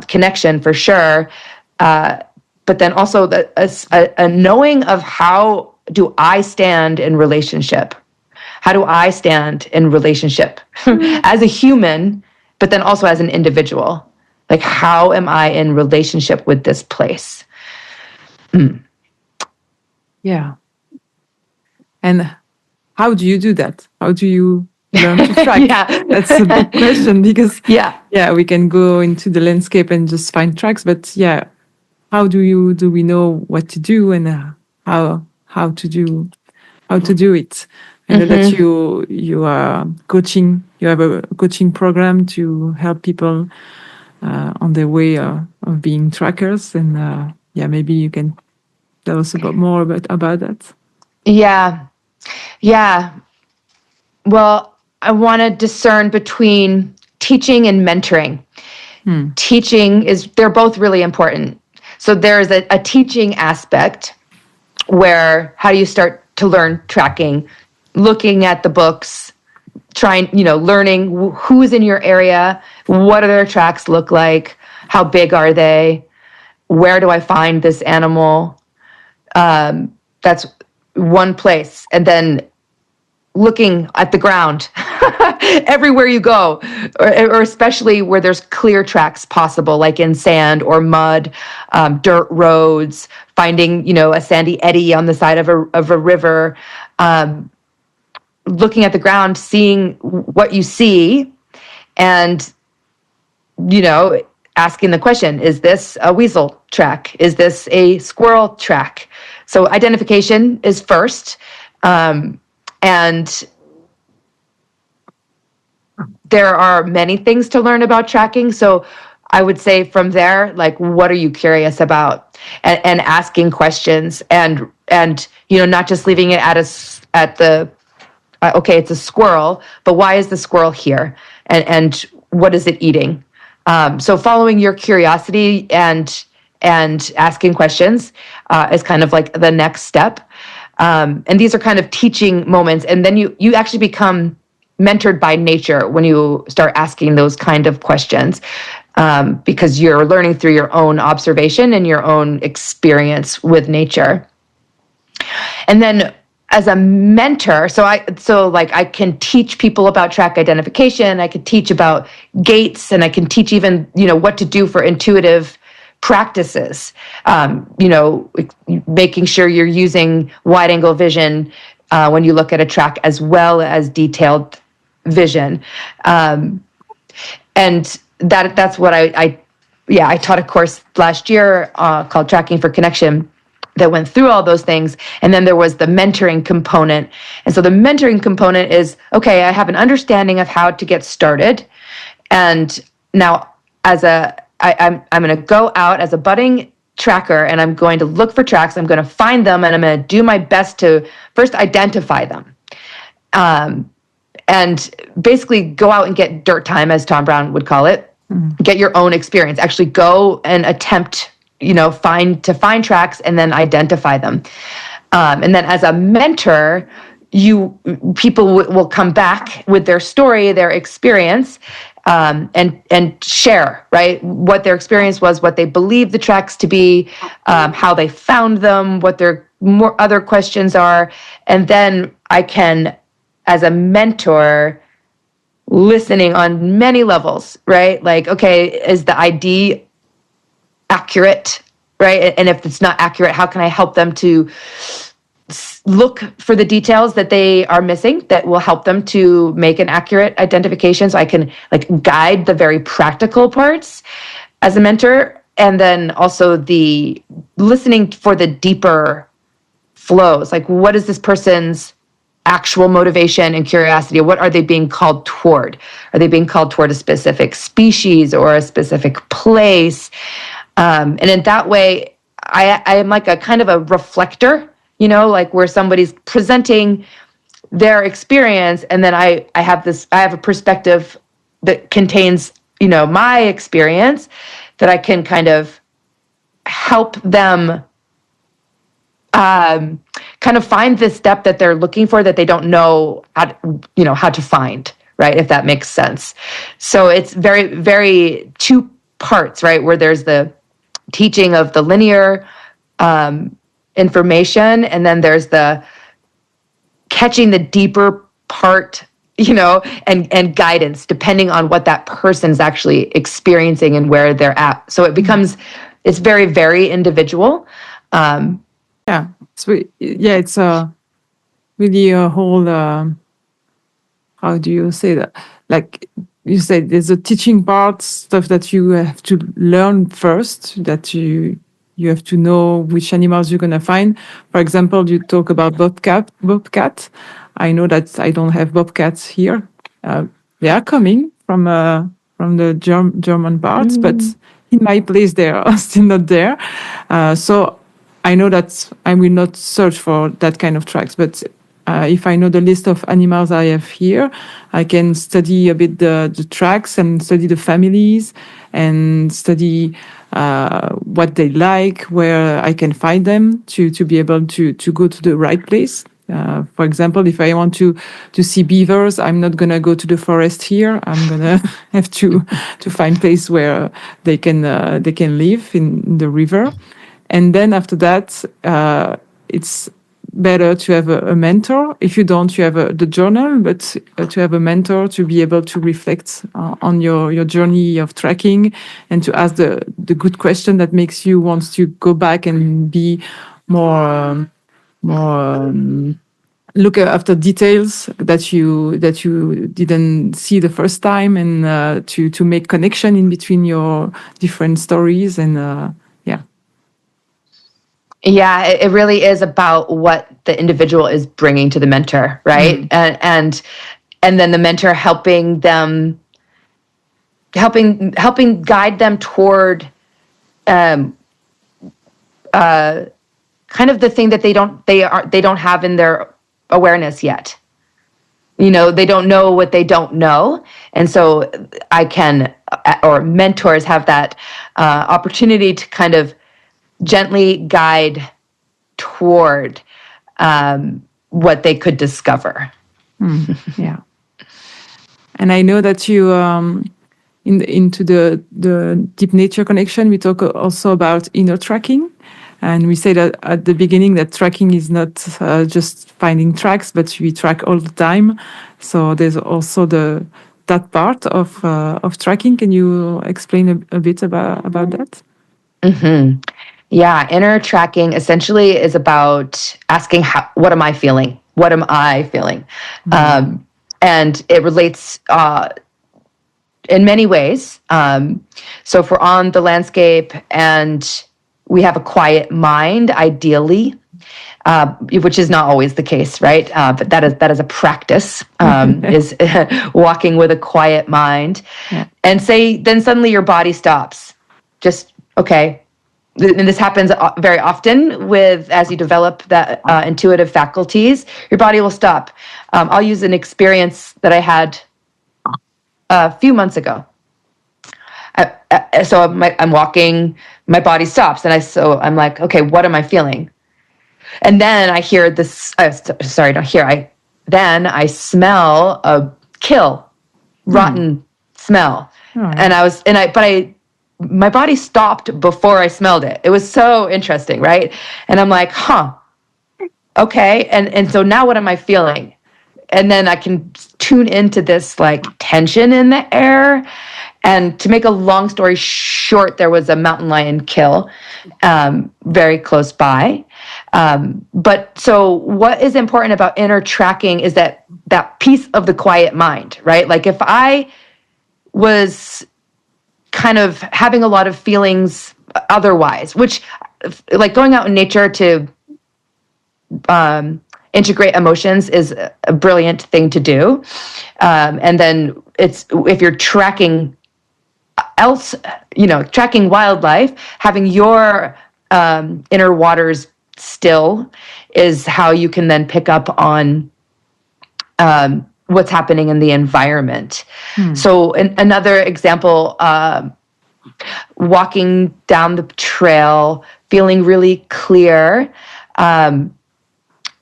connection for sure. But then also a knowing of how do I stand in relationship? How do I stand in relationship as a human, but then also as an individual? Like, how am I in relationship with this place? Yeah. And how do you do that? How do you learn to track? Yeah. That's a big question, because yeah, we can go into the landscape and just find tracks, but how do we know what to do and how to do how to do it. I know that you are coaching. You have a coaching program to help people on their way of being trackers, and maybe you can tell us more about that. Yeah. Well, I want to discern between teaching and mentoring. They're both really important. So there's a teaching aspect where how do you start to learn tracking, looking at the books, learning who's in your area, what do their tracks look like, how big are they, where do I find this animal? That's one place. And then looking at the ground everywhere you go, or especially where there's clear tracks possible, like in sand or mud, dirt roads, finding, a sandy eddy on the side of a river, looking at the ground, seeing what you see, and, asking the question, is this a weasel track? Is this a squirrel track? So identification is first. And there are many things to learn about tracking. So I would say from there, like, what are you curious about? And asking questions, and not just leaving it okay, it's a squirrel, but why is the squirrel here? And what is it eating? So following your curiosity and asking questions is kind of like the next step. And these are kind of teaching moments. And then you actually become mentored by nature when you start asking those kind of questions, because you're learning through your own observation and your own experience with nature. And then as a mentor, I can teach people about track identification. I can teach about gaits, and I can teach even, what to do for intuitive practices, making sure you're using wide angle vision when you look at a track, as well as detailed vision. And that's what I taught a course last year called Tracking for Connexion that went through all those things. And then there was the mentoring component. And so the mentoring component is, okay, I have an understanding of how to get started. And now I'm going to go out as a budding tracker, and I'm going to look for tracks. I'm going to find them, and I'm going to do my best to first identify them. And basically go out and get dirt time, as Tom Brown would call it. Get your own experience. Actually go and attempt, find tracks and then identify them. And then as a mentor, people will come back with their story, their experience, and share, right, what their experience was, what they believe the tracks to be, how they found them, what their other questions are. And then I can, as a mentor, listening on many levels, right? Like, okay, is the ID accurate, right? And if it's not accurate, how can I help them to look for the details that they are missing that will help them to make an accurate identification? So I can guide the very practical parts as a mentor, and then also the listening for the deeper flows. Like, what is this person's actual motivation and curiosity? What are they being called toward? Are they being called toward a specific species or a specific place? And in that way, I am like a kind of a reflector, like where somebody's presenting their experience, and then I have a perspective that contains, my experience, that I can kind of help them kind of find the step that they're looking for, that they don't know how to find, right? If that makes sense. So it's very, very two parts, right? Where there's the teaching of the linear information, and then there's the catching the deeper part, and guidance depending on what that person's actually experiencing and where they're at. So it's very, very individual. Yeah, it's really a whole. How do you say that? Like you said, there's a teaching part, stuff that you have to learn first, that you You have to know which animals you're gonna find. For example, you talk about bobcat. I know that I don't have bobcats here. They are coming from the German parts, but in my place they are still not there. So I know that I will not search for that kind of tracks, but if I know the list of animals I have here, I can study a bit the tracks and study the families and study what they like, where I can find them to be able to go to the right place. For example, if I want to see beavers, I'm not gonna go to the forest here. I'm gonna have to find place where they can live in the river. And then after that, it's better to have a mentor. If you don't, you have the journal, but to have a mentor to be able to reflect on your journey of tracking and to ask the good question that makes you want to go back and be more look after details that you didn't see the first time, and to make connection in between your different stories. And Yeah, it really is about what the individual is bringing to the mentor, right? And then the mentor helping guide them toward kind of the thing that they don't have in their awareness yet. You know, they don't know what they don't know, and so mentors have that opportunity to kind of gently guide toward what they could discover. Yeah. And I know that you, into the deep nature connection, we talk also about inner tracking. And we say that at the beginning that tracking is not just finding tracks, but we track all the time. So there's also that part of tracking. Can you explain a bit about that? Mm-hmm. Yeah, inner tracking essentially is about asking, what am I feeling? What am I feeling? And it relates in many ways. So if we're on the landscape and we have a quiet mind, ideally, which is not always the case, right? But that is a practice, is walking with a quiet mind. Yeah. And then suddenly your body stops. Just, okay. And this happens very often as you develop that intuitive faculties, your body will stop. I'll use an experience that I had a few months ago. So I'm walking, my body stops, and I'm like, okay, what am I feeling? And then I hear this. Then I smell a kill, rotten smell, and my body stopped before I smelled it. It was so interesting, right? And I'm like, okay. And so now what am I feeling? And then I can tune into this like tension in the air. And to make a long story short, there was a mountain lion kill very close by. But so what is important about inner tracking is that piece of the quiet mind, right? Like if I was kind of having a lot of feelings otherwise, which like going out in nature to integrate emotions is a brilliant thing to do. And then if you're tracking tracking wildlife, having your inner waters still is how you can then pick up on what's happening in the environment. So another example, walking down the trail, feeling really clear.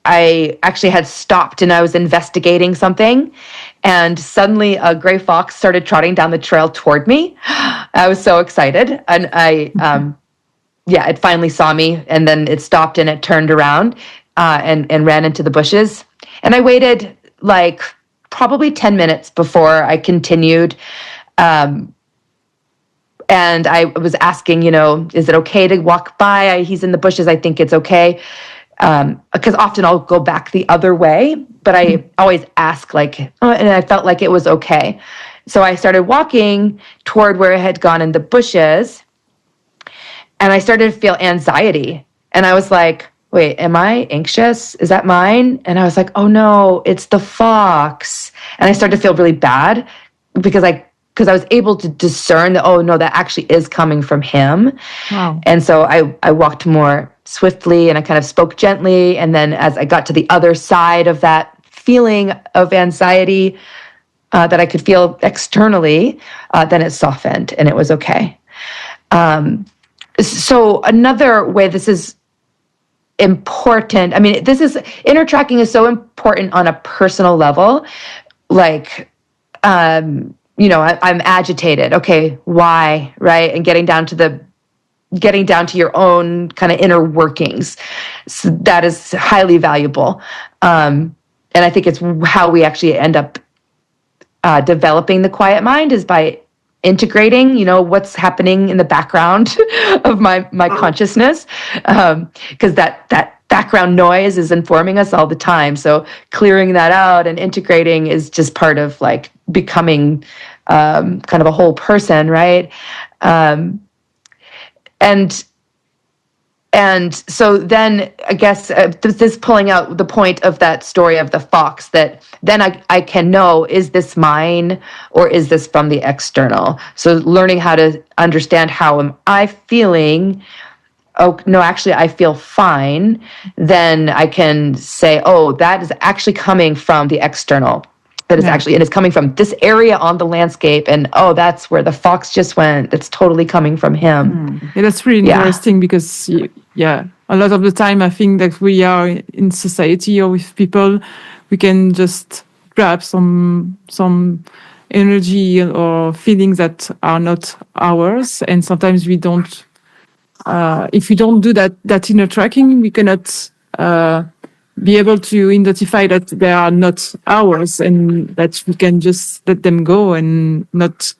I actually had stopped and I was investigating something, and suddenly a gray fox started trotting down the trail toward me. I was so excited, and it finally saw me, and then it stopped and it turned around and ran into the bushes. And I waited like probably 10 minutes before I continued. And I was asking, is it okay to walk by? He's in the bushes. I think it's okay. Because often I'll go back the other way, but I always ask and I felt like it was okay. So I started walking toward where it had gone in the bushes. and I started to feel anxiety. And I was like, wait, am I anxious? Is that mine? And I was like, oh no, it's the fox. And I started to feel really bad because I was able to discern that, oh no, that actually is coming from him. Wow. And so I walked more swiftly and I kind of spoke gently. And then as I got to the other side of that feeling of anxiety that I could feel externally, then it softened and it was okay. So another way this is important, I mean, inner tracking is so important on a personal level. Like, I'm agitated. Okay, why, right? And getting down to your own kind of inner workings. So that is highly valuable. And I think it's how we actually end up developing the quiet mind is by integrating, what's happening in the background of my consciousness, because that background noise is informing us all the time. So clearing that out and integrating is just part of like becoming kind of a whole person, right? And so then I guess this is pulling out the point of that story of the fox, that then I can know, is this mine or is this from the external? So learning how to understand, how am I feeling? Oh, no, actually I feel fine. Then I can say, oh, that is actually coming from the external. That is actually, and it's coming from this area on the landscape. And oh, that's where the fox just went. It's totally coming from him. Yeah, that's really interesting because, a lot of the time I think that we are in society or with people, we can just grab some energy or feelings that are not ours. And sometimes we don't, if we don't do that inner tracking, we cannot be able to identify that they are not ours and that we can just let them go and not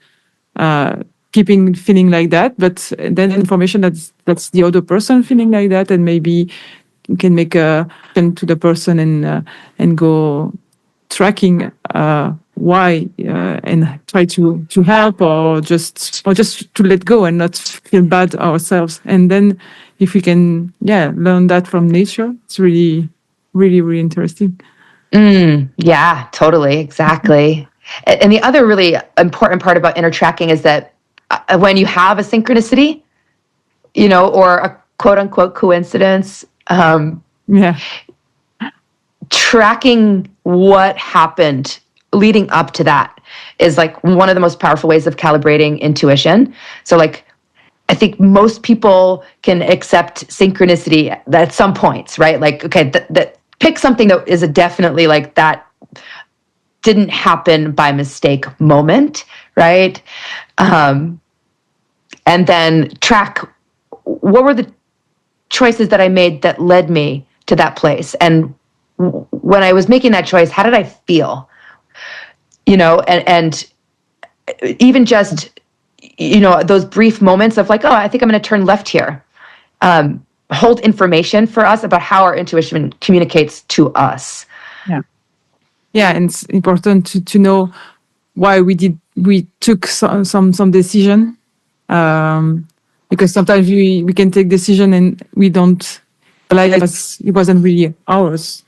keeping feeling like that. But then information that's the other person feeling like that, and maybe you can make a to the person and go tracking why and try to help or just to let go and not feel bad ourselves. And then if we can learn that from nature, it's really, really, really interesting. Yeah, totally. Exactly. And the other really important part about inner tracking is that when you have a synchronicity, or a quote unquote coincidence, tracking what happened leading up to that is like one of the most powerful ways of calibrating intuition. So like, I think most people can accept synchronicity at some points, right? Like, okay, that pick something that is a definitely like that didn't happen by mistake moment, right? And then track what were the choices that I made that led me to that place. And when I was making that choice, how did I feel? And even just, those brief moments of like, oh, I think I'm going to turn left here. Hold information for us about how our intuition communicates to us. Yeah, and it's important to know why we took some decision, because sometimes we can take decision and we don't realize it wasn't really ours.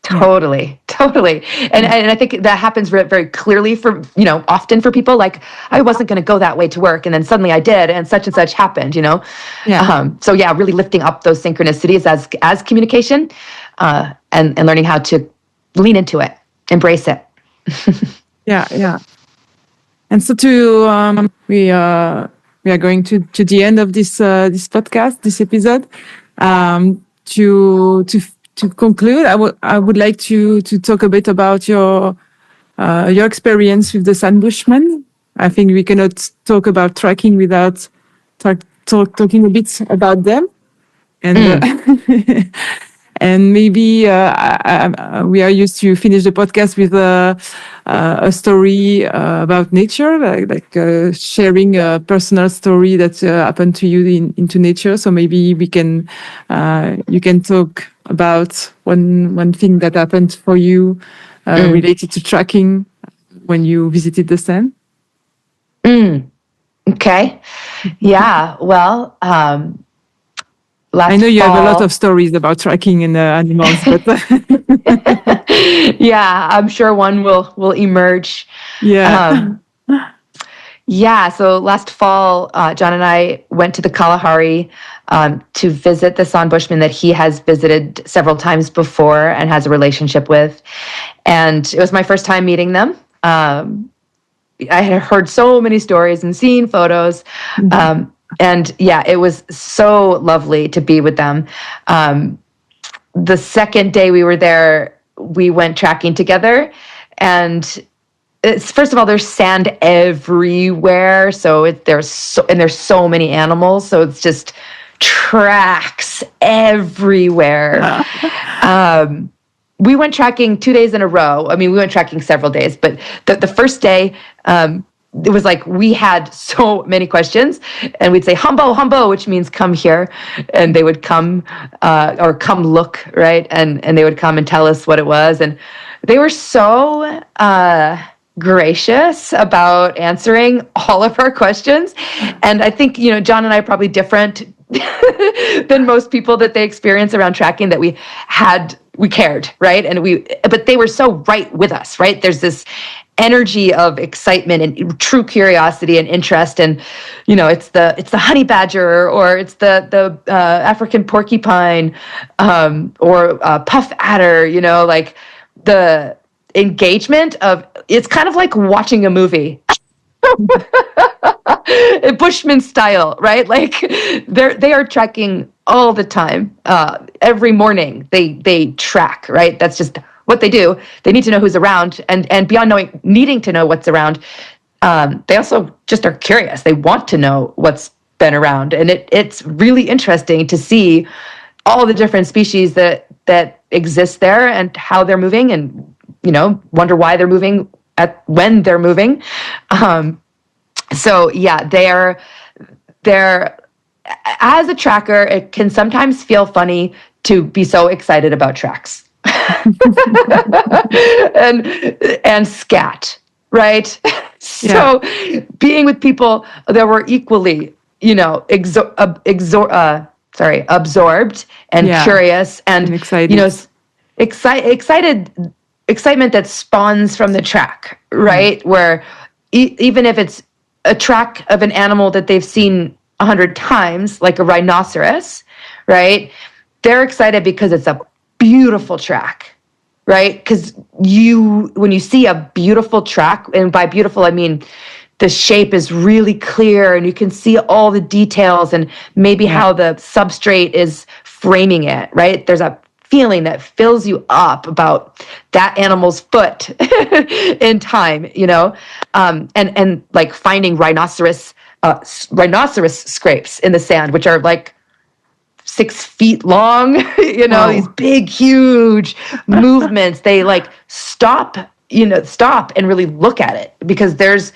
Totally. And I think that happens very clearly for, often for people, like I wasn't going to go that way to work and then suddenly I did and such happened, So really lifting up those synchronicities as communication, and learning how to lean into it, embrace it. Yeah. And so we are going to the end of this podcast, this episode. To conclude, I would like to talk a bit about your experience with the Sun Bushmen. I think we cannot talk about tracking without talking a bit about them, and and maybe we are used to finish the podcast with a story about nature, like sharing a personal story that happened to you into nature. So maybe we can you can talk about one thing that happened for you related to tracking when you visited the sun. Okay. Yeah. Well, last I know you have a lot fall- of stories about tracking in animals, but yeah, I'm sure one will emerge. yeah. Yeah, so last fall, John and I went to the Kalahari to visit the San Bushman that he has visited several times before and has a relationship with. And it was my first time meeting them. I had heard so many stories and seen photos. And yeah, it was so lovely to be with them. The second day we were there, we went tracking together. And first of all, there's sand everywhere, so there's so many animals, so it's just tracks everywhere. We went tracking 2 days in a row. I mean, we went tracking several days, but the first day, it was like we had so many questions, and we'd say "humbo, humbo," which means "come here," and they would come or "come look," right? And they would come and tell us what it was, and they were so gracious about answering all of our questions. And I think, John and I are probably different than most people that they experience around tracking, that we cared, right? But they were so right with us, right? There's this energy of excitement and true curiosity and interest. And, it's the honey badger, or it's the African porcupine, or puff adder, like the engagement of, it's kind of like watching a movie. Bushman style, right? Like they are tracking all the time. Every morning they track, right? That's just what they do. They need to know who's around, and beyond needing to know what's around, they also just are curious. They want to know what's been around, and it's really interesting to see all the different species that exist there and how they're moving, and wonder why they're moving when they're moving. So yeah, they're as a tracker, it can sometimes feel funny to be so excited about tracks and scat, right? So being with people that were equally, absorbed and curious and excited. Excitement that spawns from the track, right? Where even if it's a track of an animal that they've seen 100 times, like a rhinoceros, right? They're excited because it's a beautiful track, right? Because when you see a beautiful track, and by beautiful, I mean the shape is really clear and you can see all the details and maybe how the substrate is framing it, right? There's a feeling that fills you up about that animal's foot in time, and like finding rhinoceros scrapes in the sand, which are like 6 feet long, these big, huge movements. They like stop and really look at it, because there's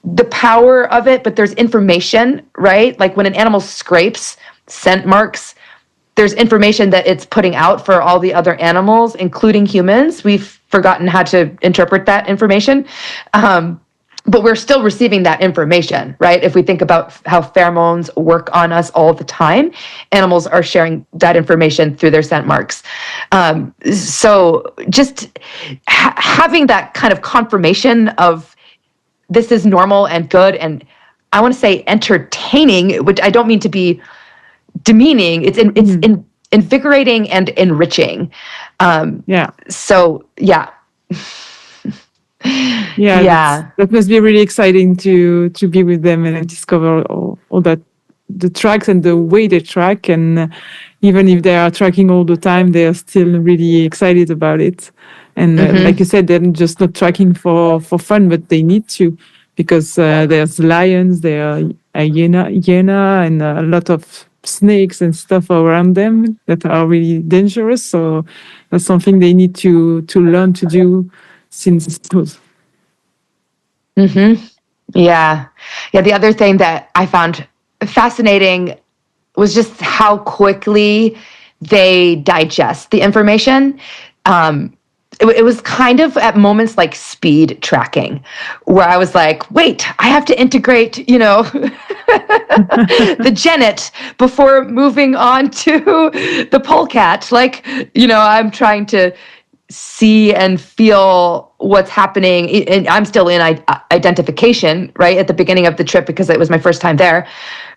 the power of it, but there's information, right? Like when an animal scrapes scent marks, there's information that it's putting out for all the other animals, including humans. We've forgotten how to interpret that information. But we're still receiving that information, right? If we think about how pheromones work on us all the time, animals are sharing that information through their scent marks. So just having that kind of confirmation of this is normal and good, and I want to say entertaining, which I don't mean to be demeaning. It's invigorating and enriching. So yeah. That must be really exciting to be with them and discover all that, the tracks and the way they track, and even if they are tracking all the time, they are still really excited about it. And like you said, they're just not tracking for fun, but they need to, because there's lions, there are hyena, and a lot of snakes and stuff around them that are really dangerous. So that's something they need to learn to do since schools. Yeah. The other thing that I found fascinating was just how quickly they digest the information. It was kind of at moments like speed tracking, where I was like, wait, I have to integrate, the genet before moving on to the polecat. Like, I'm trying to see and feel what's happening. And I'm still in identification, right, at the beginning of the trip because it was my first time there.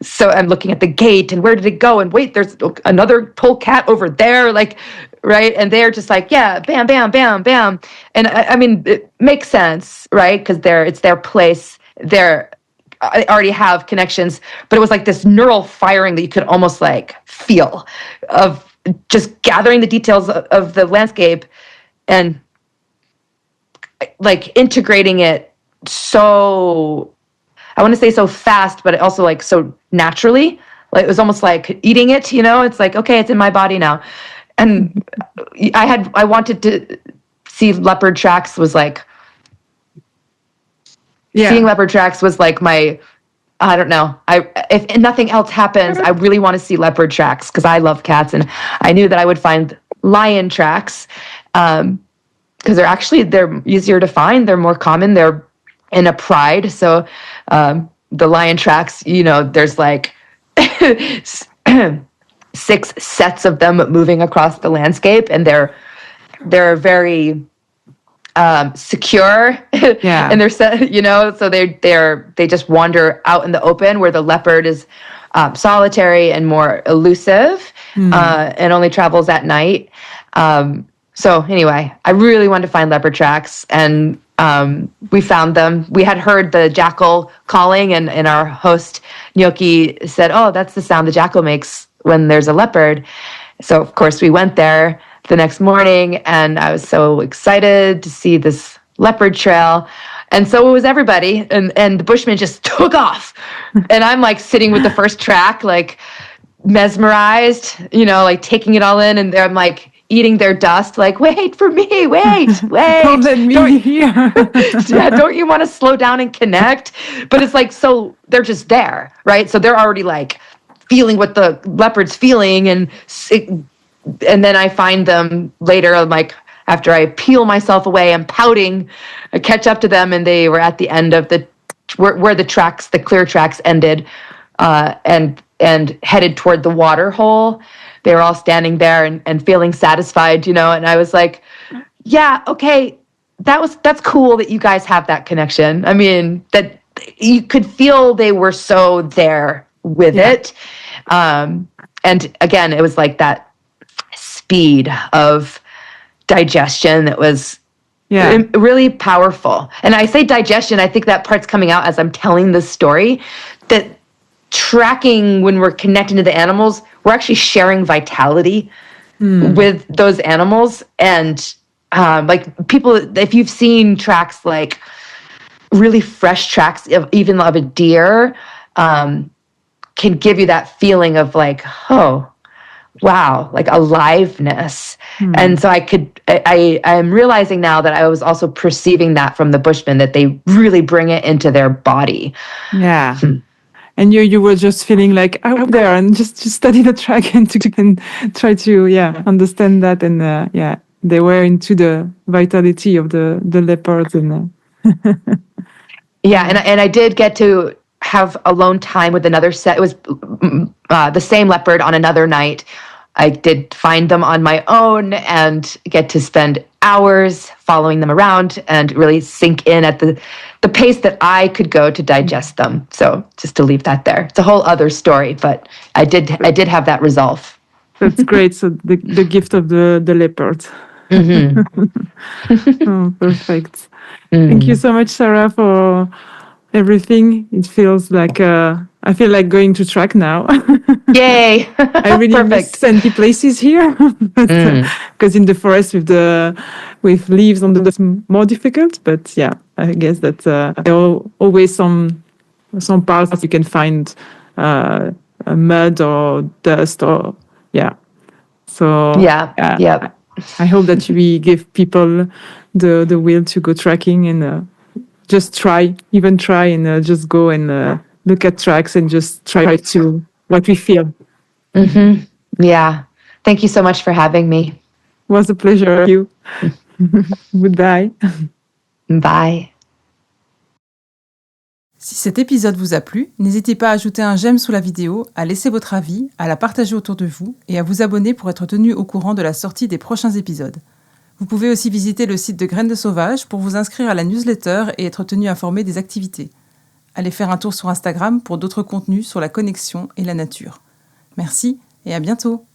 So I'm looking at the gate and where did it go? And wait, there's another polecat over there, like, right? And they're just like, yeah, bam, bam, bam, bam. And I mean, it makes sense, right? Because it's their place. I already have connections, but it was like this neural firing that you could almost like feel of just gathering the details of the landscape and like integrating it so, I want to say so fast, but also like so naturally. Like it was almost like eating it, it's like, okay, it's in my body now. And I wanted to see leopard tracks was like, seeing leopard tracks was like I don't know. If nothing else happens, I really want to see leopard tracks because I love cats, and I knew that I would find lion tracks because they're easier to find. They're more common. They're in a pride. So the lion tracks, there's like 6 sets of them moving across the landscape, and they're very secure, and they're set, so they just wander out in the open, where the leopard is solitary and more elusive, and only travels at night. So anyway, I really wanted to find leopard tracks, and we found them. We had heard the jackal calling, and our host Gnocchi said, "Oh, that's the sound the jackal makes when there's a leopard." So of course we went there the next morning, and I was so excited to see this leopard trail. And so was everybody, and the Bushmen just took off. And I'm like sitting with the first track, like mesmerized, like taking it all in, and I'm like eating their dust, like, wait for me, wait. Don't let me here. Yeah, don't you want to slow down and connect? But it's like, so they're just there, right? So they're already like feeling what the leopard's feeling, and then I find them later. I'm like, after I peel myself away, I'm pouting. I catch up to them, and they were at the end of where the clear tracks ended, and headed toward the water hole. They were all standing there and feeling satisfied, and I was like, yeah, okay, that's cool that you guys have that connection. I mean, that you could feel they were so there with it. And again, it was like that speed of digestion that was really powerful. And I say digestion, I think that part's coming out as I'm telling this story, that tracking, when we're connecting to the animals, we're actually sharing vitality with those animals. And like people, if you've seen tracks, like really fresh tracks of even of a deer, can give you that feeling of like, oh, wow, like aliveness. And so I'm realizing now that I was also perceiving that from the Bushmen, that they really bring it into their body. Yeah. And you were just feeling like out there and just study the track and try to understand that, and they were into the vitality of the leopards and and I did get to have alone time with another set. It was the same leopard on another night. I did find them on my own and get to spend hours following them around and really sink in at the pace that I could go to digest them. So just to leave that there. It's a whole other story, but I did have that resolve. That's great. So the gift of the leopard. Oh, perfect. Thank you so much, Sarah, for everything. It feels like I feel like going to track now. Yay! I really miss sandy places here, because in the forest with leaves on it's more difficult. But yeah, I guess that there are always some parts you can find mud or dust or So I hope that we give people the will to go tracking and just try and just go and look at tracks and just try to what we feel. Yeah. Thank you so much for having me. It was a pleasure. Thank you. Goodbye. Bye. Si cet épisode vous a plu, n'hésitez pas à ajouter un j'aime sous la vidéo, à laisser votre avis, à la partager autour de vous et à vous abonner pour être tenu au courant de la sortie des prochains épisodes. Vous pouvez aussi visiter le site de Graines de Sauvage pour vous inscrire à la newsletter et être tenu informé des activités. Allez faire un tour sur Instagram pour d'autres contenus sur la connexion et la nature. Merci et à bientôt!